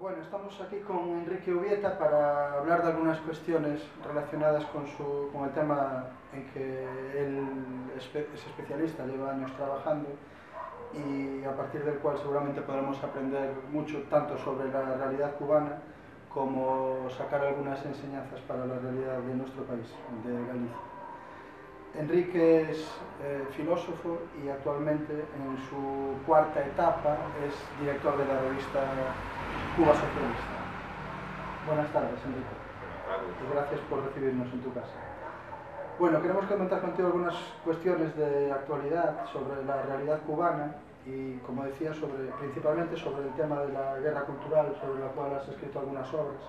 Bueno, estamos aquí con Enrique Ubieta para hablar de algunas cuestiones relacionadas con el tema en que él es especialista, lleva años trabajando y a partir del cual seguramente podremos aprender mucho tanto sobre la realidad cubana como sacar algunas enseñanzas para la realidad de nuestro país, de Galicia. Enrique es filósofo y actualmente en su cuarta etapa es director de la revista Cuba Socialista. Buenas tardes, Enrique. Buenas tardes. Y gracias por recibirnos en tu casa. Bueno, queremos comentar contigo algunas cuestiones de actualidad sobre la realidad cubana y, como decía, principalmente sobre el tema de la guerra cultural, sobre la cual has escrito algunas obras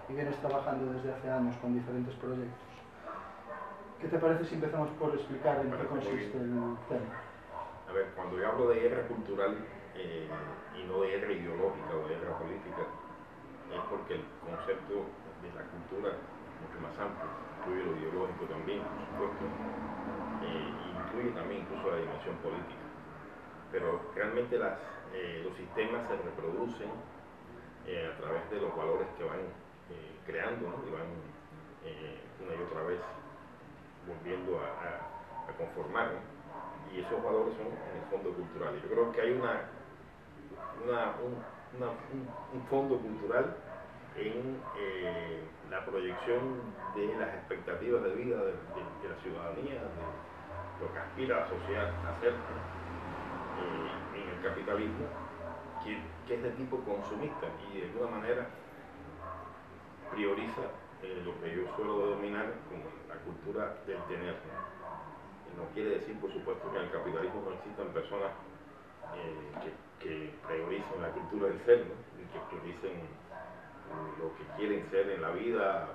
y vienes trabajando desde hace años con diferentes proyectos. ¿Qué te parece si empezamos por explicar en qué consiste el tema? A ver, cuando yo hablo de guerra cultural y no de guerra ideológica o de guerra política, es porque el concepto de la cultura es mucho más amplio, incluye lo ideológico también, por supuesto, incluye también incluso la dimensión política. Pero realmente los sistemas se reproducen a través de los valores que van creando, ¿no? Y van una y otra vez volviendo a conformar, ¿no? Y esos valores son en el fondo cultural. Yo creo que hay un fondo cultural en la proyección de las expectativas de vida de la ciudadanía, de lo que aspira la sociedad a hacer en el capitalismo, que es de tipo consumista y de alguna manera prioriza lo que yo suelo denominar como la cultura del tener, ¿no? No quiere decir, por supuesto, que en el capitalismo no existan personas que prioricen la cultura del ser, ¿no? Y que prioricen lo que quieren ser en la vida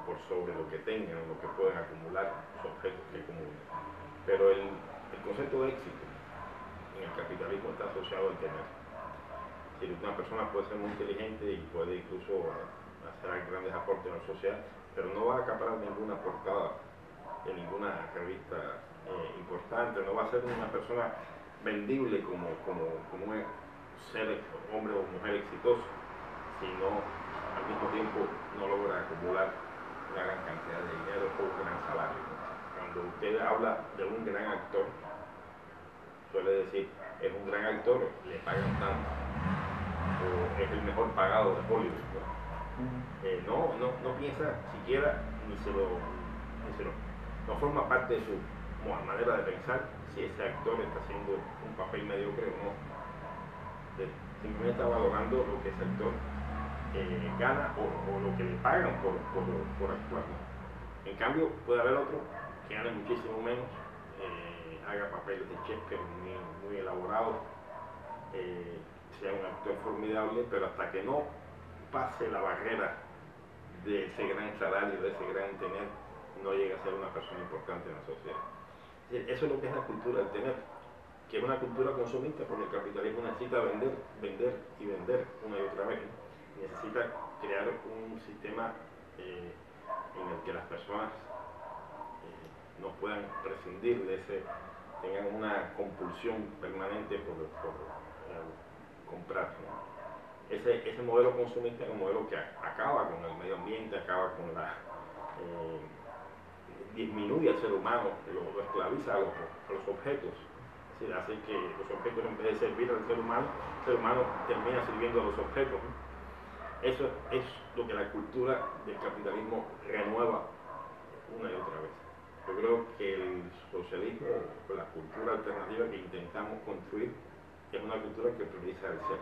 por sobre lo que tengan, lo que pueden acumular, los objetos que acumulan. Pero el concepto de éxito en el capitalismo está asociado al tener. Si una persona puede ser muy inteligente y puede incluso hacer grandes aportes a la sociedad, pero no va a acaparar ninguna portada de ninguna revista importante, no va a ser una persona vendible como un ser, hombre o mujer exitoso, sino al mismo tiempo no logra acumular una gran cantidad de dinero o un gran salario. Cuando usted habla de un gran actor, suele decir, es un gran actor, le pagan tanto, o es el mejor pagado de Hollywood, ¿no? No piensa siquiera, no forma parte de su manera de pensar si ese actor está haciendo un papel mediocre o no. Simplemente está valorando lo que ese actor gana o lo que le pagan por actuar, ¿no? En cambio, puede haber otro que gane muchísimo menos, haga papeles de Shakespeare muy elaborados, sea un actor formidable, pero hasta que no pase la barrera de ese gran salario, de ese gran tener, no llega a ser una persona importante en la sociedad. Eso es lo que es la cultura del tener, que es una cultura consumista, porque el capitalismo necesita vender, vender y vender una y otra vez, ¿no? Necesita crear un sistema en el que las personas no puedan prescindir de ese, tengan una compulsión permanente por comprar, ¿no? Ese modelo consumista es un modelo que acaba con el medio ambiente, acaba con disminuye al ser humano, lo esclaviza a los objetos. Es decir, hace que los objetos, en vez de servir al ser humano termina sirviendo a los objetos, ¿no? Eso es lo que la cultura del capitalismo renueva una y otra vez. Yo creo que el socialismo, la cultura alternativa que intentamos construir, es una cultura que prioriza el ser.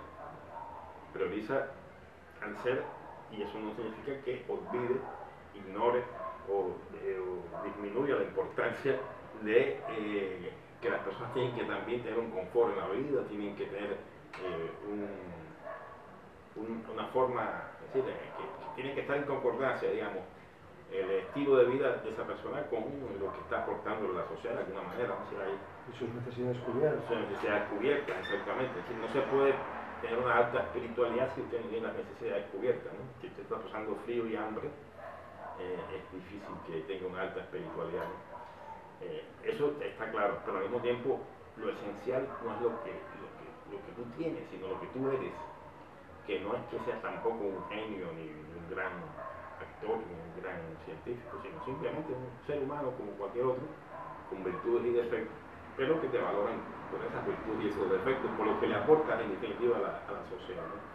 Prioriza al ser, y eso no significa que olvide, ignore o disminuya la importancia de que las personas tienen que también tener un confort en la vida, tienen que tener una forma, es decir, que tienen que estar en concordancia, digamos, el estilo de vida de esa persona con lo que está aportando a la sociedad de alguna manera, ¿no? Y sus necesidades cubiertas. Sus necesidades cubiertas, exactamente. Es decir, no se puede tener una alta espiritualidad si usted no tiene las necesidades cubiertas, ¿no? Si usted está pasando frío y hambre, es difícil que tenga una alta espiritualidad, ¿no? Eso está claro, pero al mismo tiempo lo esencial no es lo que tú tienes, sino lo que tú eres. que no es que sea tampoco un genio ni un gran actor ni un gran científico, sino simplemente un ser humano como cualquier otro, con virtudes y defectos, pero que te valoran por esas virtudes y esos defectos, por lo que le aportan en definitiva a la sociedad, ¿no?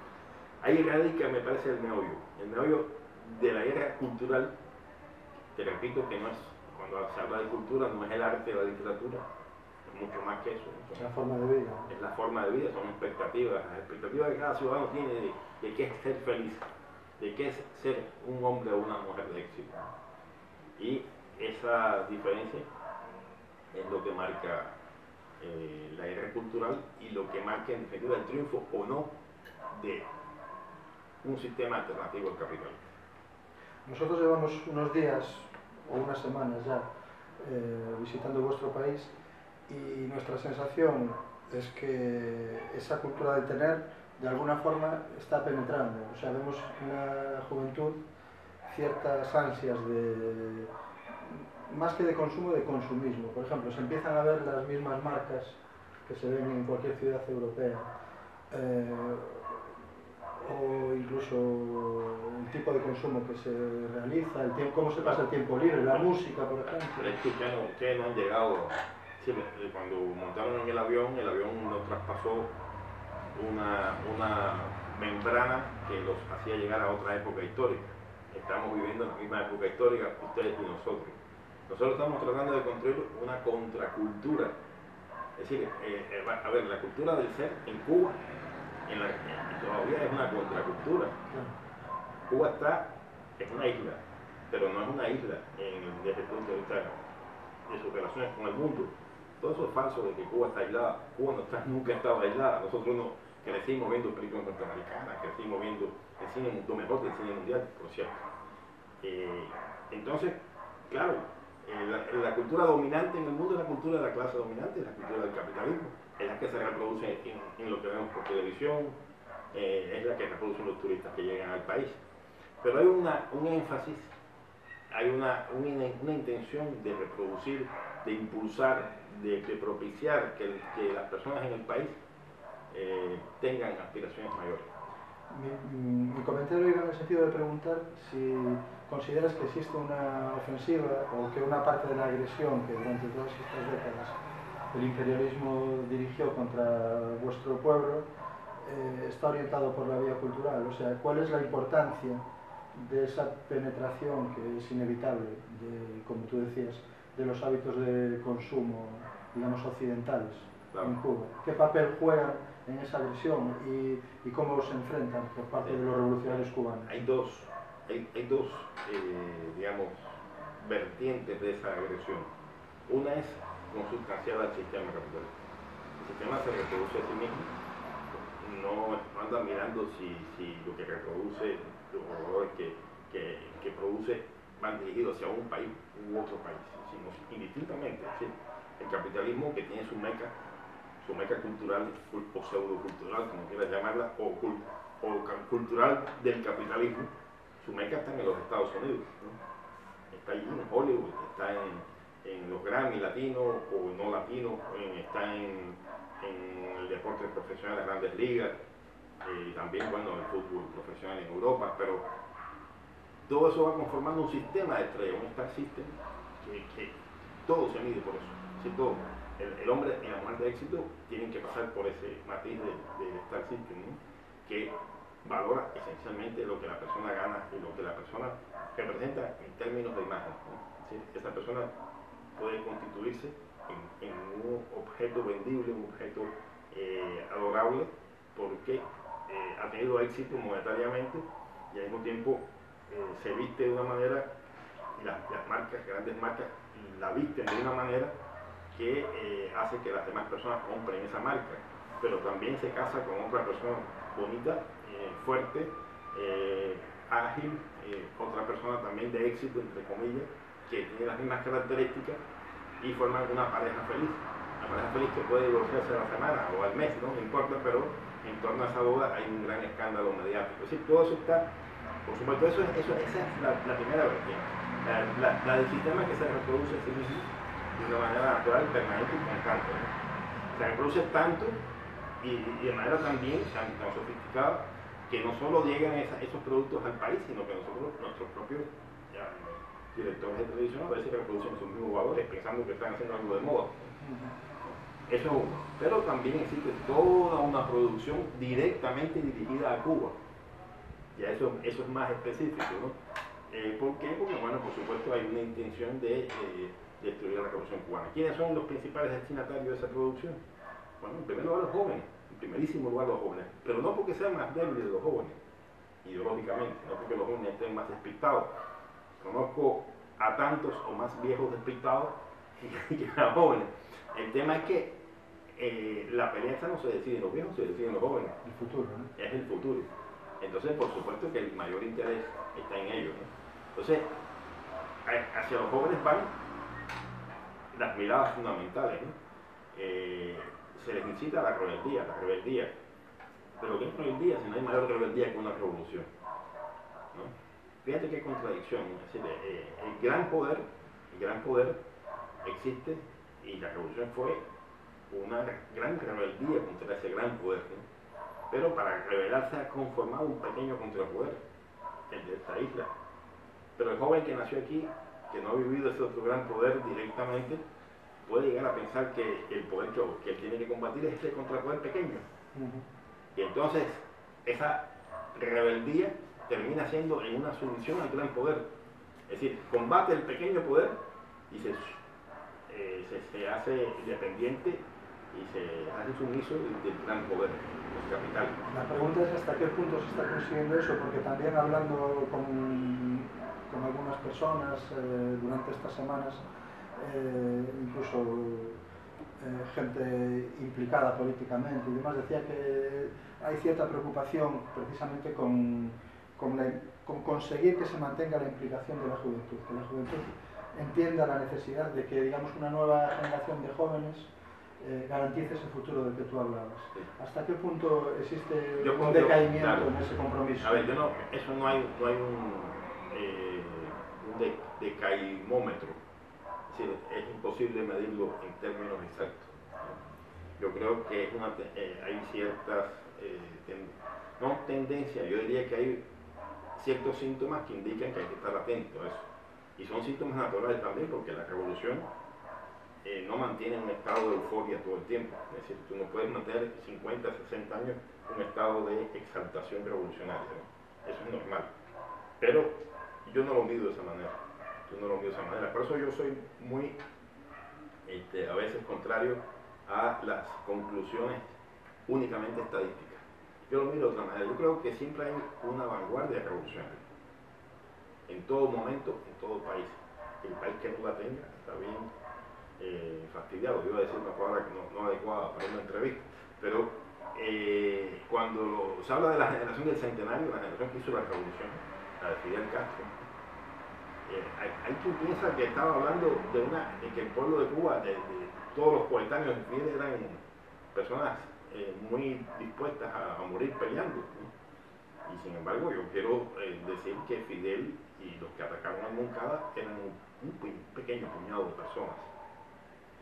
Ahí radica, me parece, el meollo de la guerra cultural. Te repito que no es, cuando se habla de cultura, no es el arte o la literatura, es mucho más que eso, ¿no? La forma de vida. Es la forma de vida, son expectativas, las expectativas que cada ciudadano tiene de qué es ser feliz, de qué es ser un hombre o una mujer de éxito. Y esa diferencia es lo que marca la guerra cultural y lo que marca en definitiva el triunfo o no de un sistema alternativo al capitalismo. Nosotros llevamos unos días o unas semanas ya visitando vuestro país y nuestra sensación es que esa cultura del tener de alguna forma está penetrando. O sea, vemos en la juventud ciertas ansias de, más que de consumo, de consumismo. Por ejemplo, se empiezan a ver las mismas marcas que se ven en cualquier ciudad europea. O incluso el tipo de consumo que se realiza, el tiempo, cómo se pasa el tiempo libre, la música, por ejemplo. Pero es que ustedes no han llegado, sí, cuando montaron en el avión nos traspasó una membrana que los hacía llegar a otra época histórica. Estamos viviendo en la misma época histórica, ustedes y nosotros. Nosotros estamos tratando de construir una contracultura. Es decir, a ver, la cultura del ser en Cuba todavía es una contracultura. Cuba es una isla, pero no es una isla desde el punto de vista de sus relaciones con el mundo. Todo eso es falso de que Cuba está aislada. Cuba nunca ha estado aislada. Nosotros crecimos viendo películas norteamericanas, crecimos viendo el cine, lo mejor del cine mundial, por cierto. Entonces, claro, la cultura dominante en el mundo es la cultura de la clase dominante, la cultura del capitalismo. Es la que se reproduce en lo que vemos por televisión, es la que reproducen los turistas que llegan al país. Pero hay un énfasis, hay una intención de reproducir, de impulsar, de propiciar que las personas en el país tengan aspiraciones mayores. Mi comentario iba en el sentido de preguntar si consideras que existe una ofensiva o que una parte de la agresión que durante todas estas décadas el imperialismo dirigió contra vuestro pueblo está orientado por la vía cultural. O sea, ¿cuál es la importancia de esa penetración que es inevitable, como tú decías, de los hábitos de consumo, digamos, occidentales, claro, en Cuba? ¿Qué papel juegan en esa agresión y cómo se enfrentan por parte de los revolucionarios cubanos? Hay dos digamos, vertientes de esa agresión. Una es consubstancial al sistema capitalista. El sistema se reproduce a sí mismo, no anda mirando si lo que reproduce, los valores que produce van dirigidos hacia un país u otro país, sino indistintamente. ¿Sí? El capitalismo, que tiene su meca cultural o pseudocultural, como quieras llamarla, o cultural del capitalismo, su meca está en los Estados Unidos, ¿no? Está allí en Hollywood, está en los Grammy latinos o no latinos, está en el deporte profesional de grandes ligas, y también, bueno, el fútbol profesional en Europa, pero todo eso va conformando un sistema de estrellas, un star system, que todo se mide por eso. ¿Sí? Todo. El hombre y la mujer de éxito tienen que pasar por ese matiz del star system, ¿no? Que valora esencialmente lo que la persona gana y lo que la persona representa en términos de imagen, ¿no? ¿Sí? Esa persona puede constituirse en un objeto vendible, un objeto adorable, porque ha tenido éxito monetariamente y al mismo tiempo se viste de una manera, y las marcas, grandes marcas, la visten de una manera que hace que las demás personas compren esa marca, pero también se casa con otra persona bonita, fuerte, ágil, otra persona también de éxito, entre comillas, que tiene las mismas características y forman una pareja feliz. Una pareja feliz que puede divorciarse a la semana o al mes, no importa, pero en torno a esa boda hay un gran escándalo mediático. Es decir, todo eso está, por supuesto, esa es la primera vertiente. La del sistema que se reproduce a sí mismo de una manera natural, permanente y constante, ¿no? Se reproduce tanto y de manera también tan sofisticada que no solo lleguen esos productos al país, sino que nosotros, nuestros propios directores de televisión, a veces reproducen sus mismos valores pensando que están haciendo algo de moda. Eso es uno. Pero también existe toda una producción directamente dirigida a Cuba. Ya eso es más específico, ¿no? ¿Por qué? Porque, bueno, por supuesto hay una intención de destruir la revolución cubana. ¿Quiénes son los principales destinatarios de esa producción? Bueno, en primer lugar los jóvenes, en primerísimo lugar los jóvenes, pero no porque sean más débiles los jóvenes, ideológicamente, no porque los jóvenes estén más despistados. Conozco a tantos o más viejos despistados que a jóvenes. El tema es que la pelea esta no se decide en los viejos, se decide en los jóvenes. El futuro, ¿no? Es el futuro. Entonces, por supuesto que el mayor interés está en ellos, ¿no? Entonces, hacia los jóvenes van las miradas fundamentales, ¿no? Se les incita a la rebeldía. Pero ¿qué es rebeldía si no hay mayor rebeldía que una revolución? ¿No? Fíjate qué contradicción, es decir, el gran poder existe y la revolución fue una gran rebeldía contra ese gran poder, ¿no? Pero para rebelarse ha conformado un pequeño contrapoder, el de esta isla. Pero el joven que nació aquí, que no ha vivido ese otro gran poder directamente, puede llegar a pensar que el poder que él tiene que combatir es ese contrapoder pequeño. Y entonces esa rebeldía termina siendo en una sumisión al gran poder. Es decir, combate el pequeño poder y se hace dependiente y se hace sumiso del gran poder, del capital. La pregunta es hasta qué punto se está consiguiendo eso, porque también hablando con algunas personas durante estas semanas, incluso gente implicada políticamente y demás, decía que hay cierta preocupación precisamente con conseguir que se mantenga la implicación de la juventud, que la juventud entienda la necesidad de que, digamos, una nueva generación de jóvenes garantice ese futuro del que tú hablabas. Sí. ¿Hasta qué punto existe un creo, decaimiento claro, en ese compromiso? A ver, eso no hay un decaimómetro. Es decir, es imposible medirlo en términos exactos. Yo creo que hay ciertas, no tendencias, yo diría que hay ciertos síntomas que indican que hay que estar atento a eso. Y son síntomas naturales también, porque la revolución no mantiene un estado de euforia todo el tiempo. Es decir, tú no puedes mantener 50, 60 años un estado de exaltación revolucionaria, ¿no? Eso es normal. Pero yo no lo mido de esa manera. Por eso yo soy muy, a veces contrario a las conclusiones únicamente estadísticas. Yo lo miro de otra manera. Yo creo que siempre hay una vanguardia revolucionaria. En todo momento, en todo país. El país que no la tenga está bien fastidiado. Yo iba a decir una palabra no adecuada para una entrevista. Pero cuando se habla de la generación del centenario, la generación que hizo la revolución, la de Fidel Castro, hay quien piensa que estaba hablando de que el pueblo de Cuba, de todos los coetáneos de Fidel, eran personas muy dispuestas a morir peleando, ¿no? Y sin embargo yo quiero decir que Fidel y los que atacaron a Moncada eran un pequeño puñado de personas.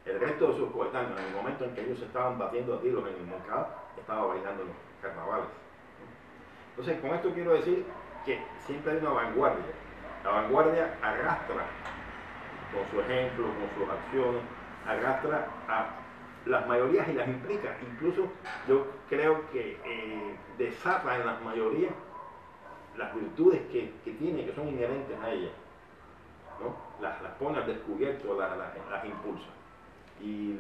El resto de sus coetáneos, en el momento en que ellos estaban batiendo a tiros en el Moncada, estaba bailando en los carnavales, ¿no? Entonces, con esto quiero decir que siempre hay una vanguardia. La vanguardia arrastra con su ejemplo, con sus acciones, arrastra a las mayorías y las implica. Incluso yo creo que desata en las mayorías las virtudes que tiene, que son inherentes a ella, ¿no? Las pone al descubierto, las impulsa. Y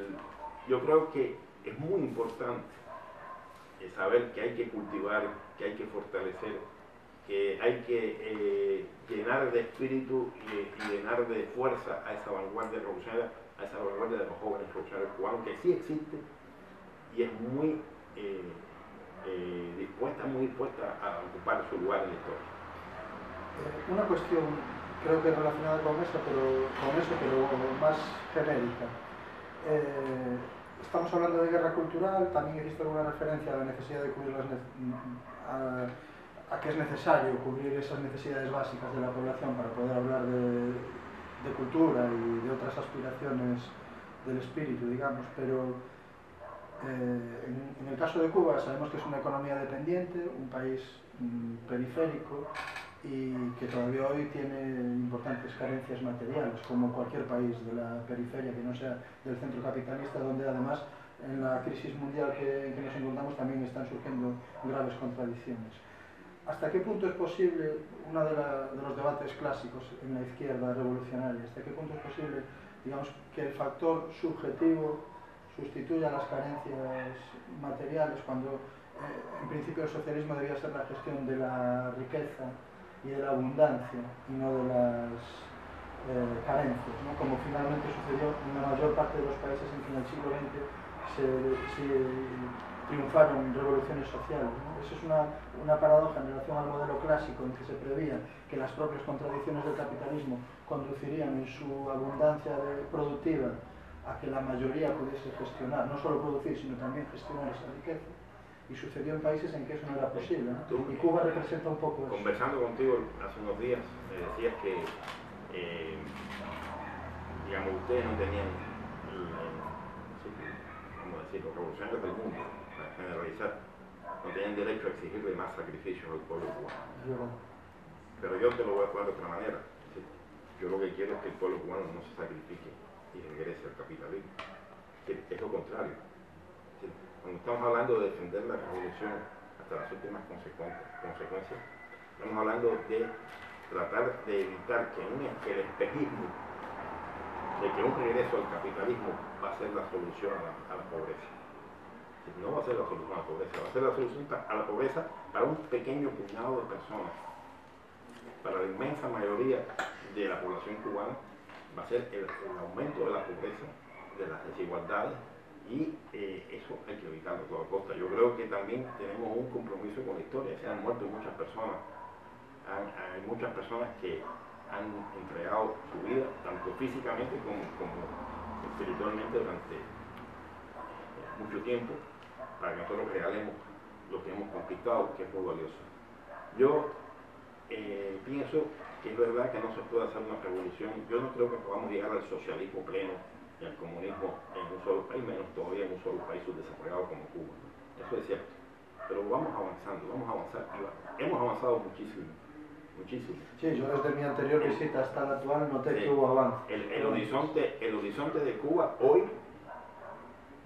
yo creo que es muy importante saber que hay que cultivar, que hay que fortalecer, que hay que llenar de espíritu y llenar de fuerza a esa vanguardia revolucionaria, a esa vanguardia de los jóvenes revolucionarios cubanos, que sí existe y es muy dispuesta a ocupar su lugar en la historia. Una cuestión, creo que relacionada con eso, pero más genérica. Estamos hablando de guerra cultural, también existe alguna referencia a la necesidad de cubrir a que es necesario cubrir esas necesidades básicas de la población para poder hablar de cultura y de otras aspiraciones del espíritu, digamos, pero en el caso de Cuba sabemos que es una economía dependiente, un país periférico y que todavía hoy tiene importantes carencias materiales, como cualquier país de la periferia que no sea del centro capitalista, donde además en la crisis mundial en que nos encontramos también están surgiendo graves contradicciones. ¿Hasta qué punto es posible, uno de los debates clásicos en la izquierda revolucionaria, hasta qué punto es posible, digamos, que el factor subjetivo sustituya las carencias materiales cuando en principio el socialismo debía ser la gestión de la riqueza y de la abundancia y no de las carencias, ¿no? Como finalmente sucedió en la mayor parte de los países en que en el siglo XX se triunfaron revoluciones sociales, ¿no? Eso es una paradoja en relación al modelo clásico en que se preveía que las propias contradicciones del capitalismo conducirían en su abundancia productiva a que la mayoría pudiese gestionar, no solo producir, sino también gestionar esa riqueza. Y sucedió en países en que eso no era posible, ¿no? Y Cuba representa un poco eso. Conversando contigo hace unos días, me decías que, digamos, ustedes no tenían, vamos a decir, los revolucionarios del mundo, para generalizar, no tenían derecho a exigirle más sacrificios al pueblo cubano. Pero yo te lo voy a poner de otra manera. Yo lo que quiero es que el pueblo cubano no se sacrifique y regrese al capitalismo. Es lo contrario. Cuando estamos hablando de defender la revolución hasta las últimas consecuencias, estamos hablando de tratar de evitar que el espejismo de que un regreso al capitalismo va a ser la solución a la pobreza. No va a ser la solución a la pobreza, va a ser la solución a la pobreza para un pequeño puñado de personas. Para la inmensa mayoría de la población cubana va a ser el aumento de la pobreza, de las desigualdades, y eso hay que evitarlo a toda costa. Yo creo que también tenemos un compromiso con la historia. Se han muerto muchas personas, hay muchas personas que han entregado su vida, tanto físicamente como espiritualmente, durante mucho tiempo, para que nosotros regalemos lo que hemos conquistado, que es muy valioso. Yo pienso que es verdad que no se puede hacer una revolución. Yo no creo que podamos llegar al socialismo pleno y al comunismo en un solo país, menos todavía en un solo país subdesarrollado como Cuba. Eso es cierto. Pero vamos avanzando, vamos a avanzar. Y hemos avanzado muchísimo, muchísimo. Sí, yo desde mi anterior visita hasta la actual noté que hubo avance. El horizonte de Cuba hoy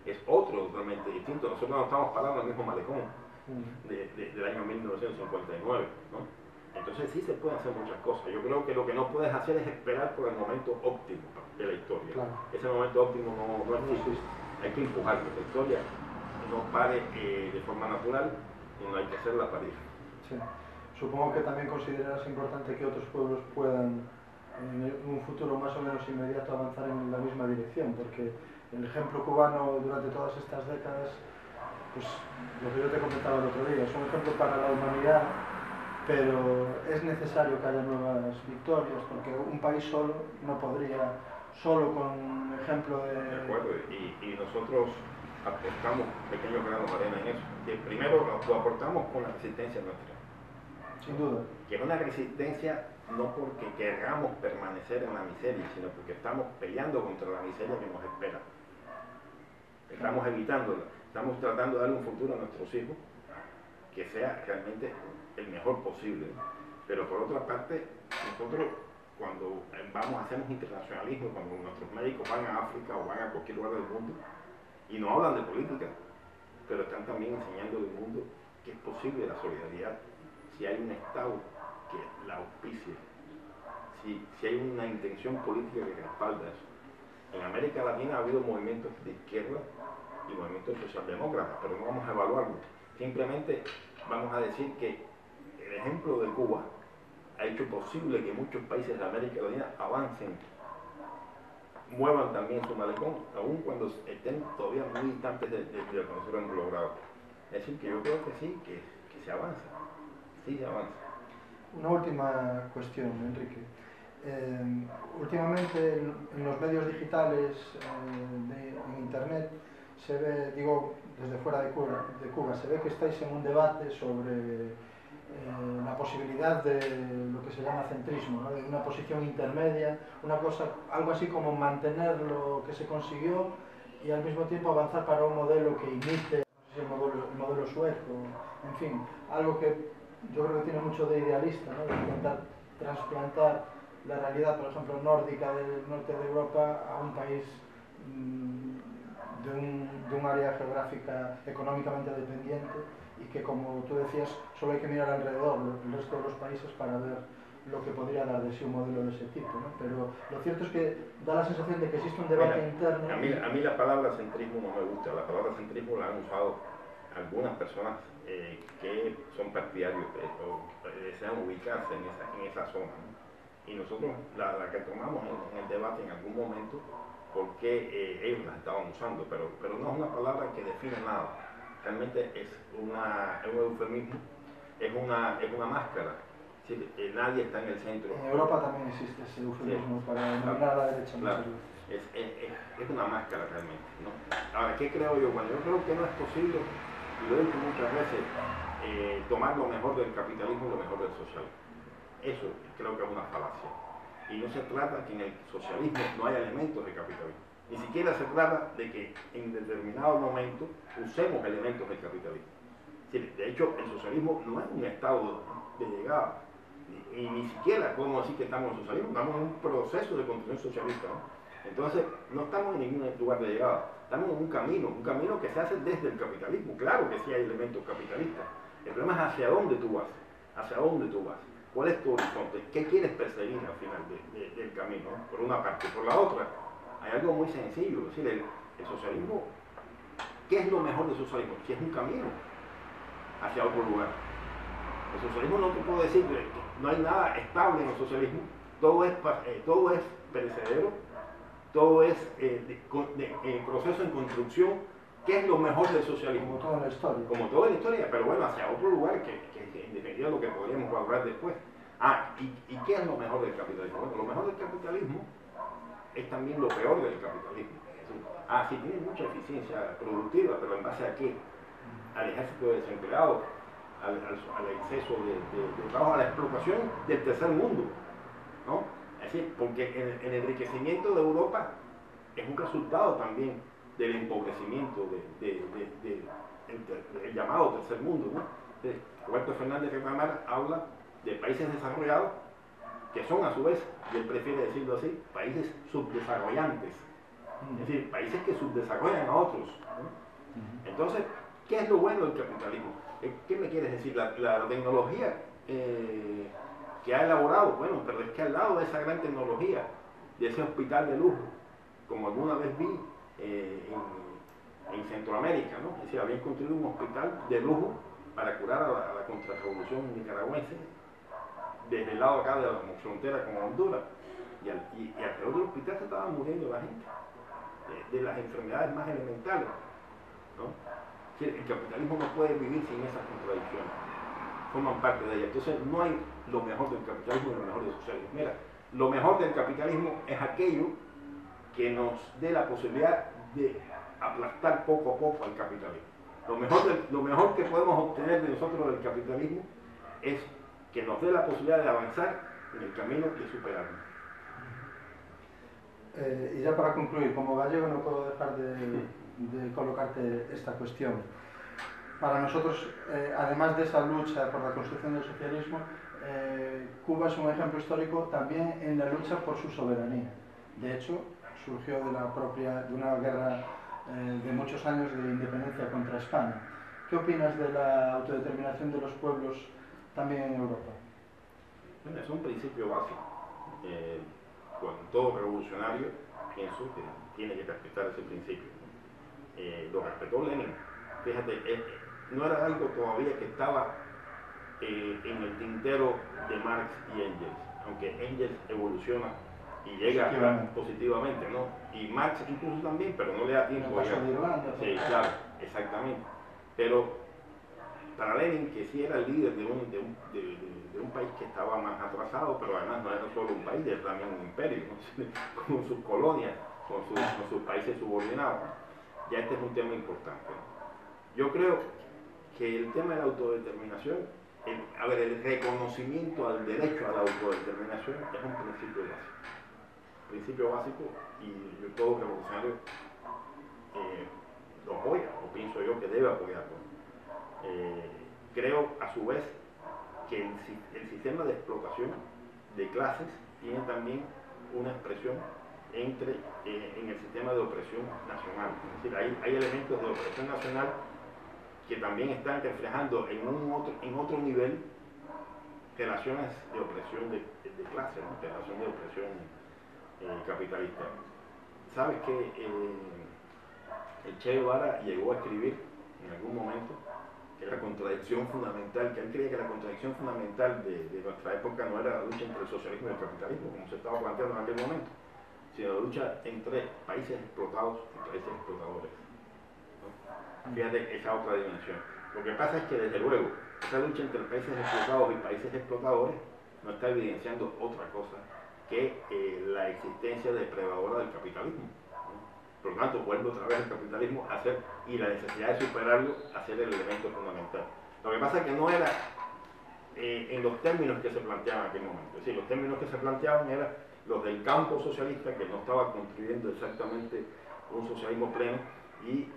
es otro totalmente distinto. Nosotros no estamos parando en el mismo malecón del año 1959, ¿no? Entonces sí se pueden hacer muchas cosas. Yo creo que lo que no puedes hacer es esperar por el momento óptimo de la historia. Claro. Ese momento óptimo no existe. Hay que empujar que la historia no pare de forma natural, sino hay que hacerla parir. Sí. Supongo que también consideras importante que otros pueblos puedan en un futuro más o menos inmediato avanzar en la misma dirección, porque el ejemplo cubano durante todas estas décadas, pues lo que yo te comentaba el otro día, es un ejemplo para la humanidad, pero es necesario que haya nuevas victorias, porque un país solo no podría, solo con ejemplo de... De acuerdo, y nosotros aportamos pequeños granos de arena en eso. Que primero lo aportamos con la resistencia nuestra. Sin duda. Que es una resistencia no porque queramos permanecer en la miseria, sino porque estamos peleando contra la miseria que nos espera. Estamos evitándola, estamos tratando de darle un futuro a nuestros hijos que sea realmente el mejor posible. Pero por otra parte, nosotros cuando hacemos internacionalismo, cuando nuestros médicos van a África o van a cualquier lugar del mundo y no hablan de política, pero están también enseñando al mundo que es posible la solidaridad si hay un Estado que la auspicie, si hay una intención política que respalda eso. En América Latina ha habido movimientos de izquierda y movimientos socialdemócratas, pero no vamos a evaluarlo. Simplemente vamos a decir que el ejemplo de Cuba ha hecho posible que muchos países de América Latina avancen, muevan también su malecón, aun cuando estén todavía muy distantes de lo que nosotros hemos logrado. Es decir, que yo creo que sí, que se avanza, sí se avanza. Una última cuestión, Enrique. Últimamente en los medios digitales, en internet, se ve, digo, desde fuera de Cuba, se ve que estáis en un debate sobre la posibilidad de lo que se llama centrismo, ¿no? De una posición intermedia, una cosa, algo así como mantener lo que se consiguió y al mismo tiempo avanzar para un modelo que imite, no sé si el sueco, en fin, algo que yo creo que tiene mucho de idealista, ¿no? De intentar trasplantar la realidad, por ejemplo, nórdica del norte de Europa a un país de un área geográfica económicamente dependiente y que, como tú decías, solo hay que mirar alrededor el resto de los países para ver lo que podría dar de sí un modelo de ese tipo, ¿no? Pero lo cierto es que da la sensación de que existe un debate interno. A mí la palabra centrismo no me gusta. La palabra centrismo la han usado algunas personas que son partidarios o desean ubicarse en esa zona, ¿no? Y nosotros la que tomamos en el debate en algún momento porque ellos la estaban usando, pero no es una palabra que define nada. Realmente es un eufemismo, es una máscara. Sí, nadie está en el centro. En Europa también existe ese eufemismo, sí, para denominar a la derecha. Claro. Es una máscara realmente, ¿no? Ahora, ¿qué creo yo? Bueno, yo creo que no es posible, y lo he dicho muchas veces, tomar lo mejor del capitalismo y lo mejor del socialismo. Eso creo que es una falacia. Y no se trata que en el socialismo no haya elementos de capitalismo. Ni siquiera se trata de que en determinado momento usemos elementos del capitalismo. De hecho, el socialismo no es un estado de llegada. Y ni siquiera podemos decir que estamos en socialismo, estamos en un proceso de construcción socialista, ¿no? Entonces, no estamos en ningún lugar de llegada, estamos en un camino que se hace desde el capitalismo. Claro que sí hay elementos capitalistas. El problema es hacia dónde tú vas, cuál es tu horizonte, qué quieres perseguir al final del camino, ¿no? Por una parte. Por la otra, hay algo muy sencillo, es decir, el socialismo, ¿qué es lo mejor del socialismo? Que es un camino hacia otro lugar. El socialismo no te puedo decir que no hay nada estable en el socialismo, todo es perecedero, todo es proceso en construcción. ¿Qué es lo mejor del socialismo? Como toda la historia. Como toda la historia, pero bueno, hacia otro lugar que en definitiva es lo que podríamos valorar después. ¿Y qué es lo mejor del capitalismo? Bueno, lo mejor del capitalismo es también lo peor del capitalismo. Sí, tiene mucha eficiencia productiva, pero ¿en base a qué? Al ejército de desempleados, al exceso de trabajo, a la explotación del tercer mundo, ¿no? Es decir, porque el enriquecimiento de Europa es un resultado también del empobrecimiento del llamado tercer mundo, ¿no? Entonces, Roberto Fernández Reclamar habla de países desarrollados que son a su vez, y él prefiere decirlo así, países subdesarrollantes, es decir, países que subdesarrollan a otros, ¿no? Entonces, ¿qué es lo bueno del capitalismo? ¿Qué me quieres decir? La tecnología que ha elaborado, bueno, pero es que al lado de esa gran tecnología, de ese hospital de lujo, como alguna vez vi en Centroamérica, ¿no? Es decir, habían construido un hospital de lujo para curar a la contrarrevolución nicaragüense desde el lado acá de la frontera con Honduras, y alrededor del hospital se estaba muriendo la gente de las enfermedades más elementales, ¿no? El capitalismo no puede vivir sin esas contradicciones, forman parte de ella. Entonces no hay lo mejor del capitalismo y lo mejor del socialismo. Mira, lo mejor del capitalismo es aquello que nos dé la posibilidad de aplastar poco a poco al capitalismo. Lo mejor que podemos obtener de nosotros del capitalismo es que nos dé la posibilidad de avanzar en el camino de superarnos. Y ya para concluir, como gallego no puedo dejar de colocarte esta cuestión. Para nosotros, además de esa lucha por la construcción del socialismo, Cuba es un ejemplo histórico también en la lucha por su soberanía. De hecho, surgió de una guerra de muchos años de independencia contra España. ¿Qué opinas de la autodeterminación de los pueblos también en Europa? Bueno, es un principio básico. Con todo revolucionario, pienso que tiene que respetar ese principio. Lo respetó Lenin. Fíjate, no era algo todavía que estaba en el tintero de Marx y Engels, aunque Engels evoluciona y llega positivamente, ¿no? Y Marx incluso también, pero no le da tiempo. Sí, claro, exactamente. Pero para Lenin, que sí era el líder de un país que estaba más atrasado, pero además no era solo un país, era también un imperio, ¿no? Con sus colonias, con sus países subordinados. Ya este es un tema importante, ¿no? Yo creo que el tema de la autodeterminación, el reconocimiento al derecho a la autodeterminación es un principio básico. Principio básico, y todo revolucionario lo apoya, o pienso yo que debe apoyarlo. Creo, a su vez, que el sistema de explotación de clases tiene también una expresión en el sistema de opresión nacional. Es decir, hay elementos de opresión nacional que también están reflejando en otro nivel relaciones de opresión de clase, ¿no? Relación de opresión capitalista. Sabes que el Che Guevara llegó a escribir en algún momento que la contradicción fundamental, que él creía que la contradicción fundamental de nuestra época no era la lucha entre el socialismo y el capitalismo, como se estaba planteando en aquel momento, sino la lucha entre países explotados y países explotadores, ¿no? Fíjate esa otra dimensión. Lo que pasa es que, desde luego, esa lucha entre países explotados y países explotadores no está evidenciando otra cosa que la existencia depredadora del capitalismo, ¿no? Por lo tanto, vuelve otra vez el capitalismo a ser, y la necesidad de superarlo a ser el elemento fundamental. Lo que pasa es que no era en los términos que se planteaban en aquel momento. Es decir, los términos que se planteaban eran los del campo socialista, que no estaba construyendo exactamente un socialismo pleno, y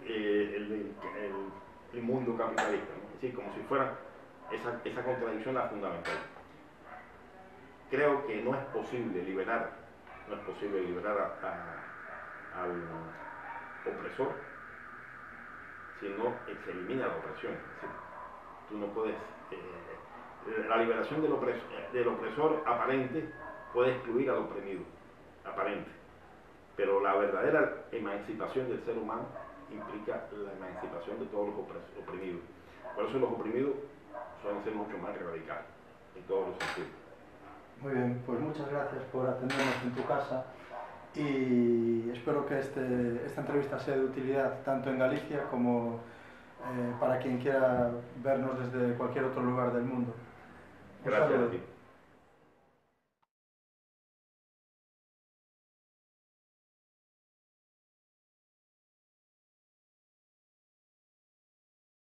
el mundo capitalista, ¿no? Es decir, como si fuera esa contradicción la fundamental. Creo que no es posible liberar al opresor si no se elimina la opresión. Es decir, tú no puedes... la liberación del opresor aparente puede excluir al oprimido, aparente. Pero la verdadera emancipación del ser humano implica la emancipación de todos los oprimidos. Por eso los oprimidos suelen ser mucho más radicales, en todos los sentidos. Muy bien, pues muchas gracias por atendernos en tu casa, y espero que esta entrevista sea de utilidad tanto en Galicia como para quien quiera vernos desde cualquier otro lugar del mundo. Gracias a ti.